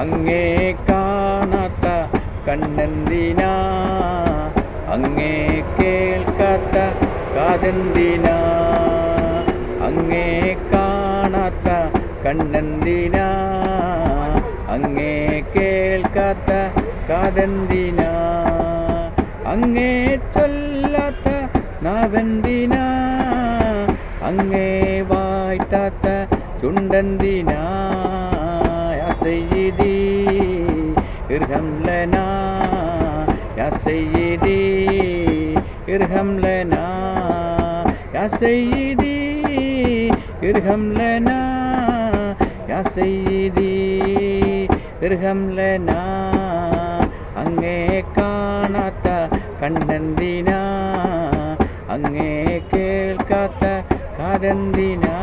അങ്ങേ കാണാത്ത കണ്ണെന്തിനാ, അങ്ങേ കേൾക്കാത്ത കാതെന്തിനാ, അങ്ങേ കാണാത്ത കണ്ണെന്തിനാ, അങ്ങേ കേൾക്കാത്ത കാതെന്തിനാ, അങ്ങേ ചൊല്ലാത്ത നാവെന്തിനാ, അങ്ങേ വായ്ത്താത്ത ചുണ്ടെന്തിനാ. യാ സയ്യിദി ഇർഹം ലനാ, യാ സയ്യിദി ഇർഹം ലനാ, യാ സയ്യിദി ഇർഹം ലനാ, യാ സയ്യിദി ഇർഹം ലനാ. അങ്ങേ കാണാത്ത കണ്ണെന്തിനാ, അങ്ങേ കേൾക്കാത്ത കാതെന്തിനാ.